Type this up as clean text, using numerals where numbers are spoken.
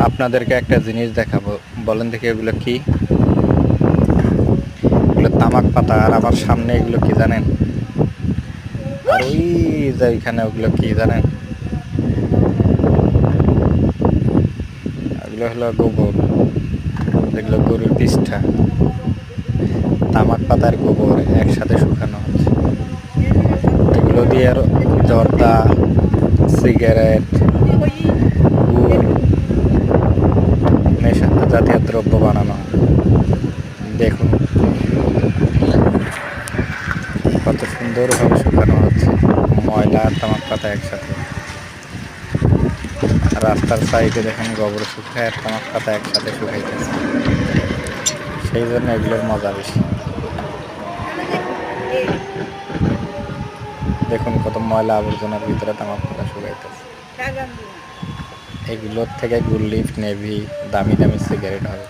আপনাদেরকে একটা জিনিস দেখাবো, বলেন দেখি এগুলো কি? এগুলো তামাক পাতা। আর আমার সামনে এগুলো কি জানেন? আর ওই যে ওইখানে ওগুলো কি জানেন? এগুলো হলো গোবর, যেগুলো গরুর পিষ্ঠা। তামাক পাতার গোবর একসাথে শুকানো হচ্ছে। এগুলো দিয়ে আরো জর্দা, সিগারেট, গুড়, নেশা জাতীয় দ্রব্য বানানো হয়। দেখুন কত সুন্দরভাবে শুকানো হচ্ছে ময়লা আর তামাক পাতা একসাথে। রাস্তার সাইডে দেখেন গোবর শুকায় আর তামাক পাতা একসাথে শুকাইতেছে। সেই জন্য এগুলোর মজা বেশি। দেখুন কত ময়লা আবর্জনার ভিতরে তামাক পাতা শুকাইতেছে। এগুলোর থেকে গুড লিফ, নেভি দামি দামি সিগারেট হবে।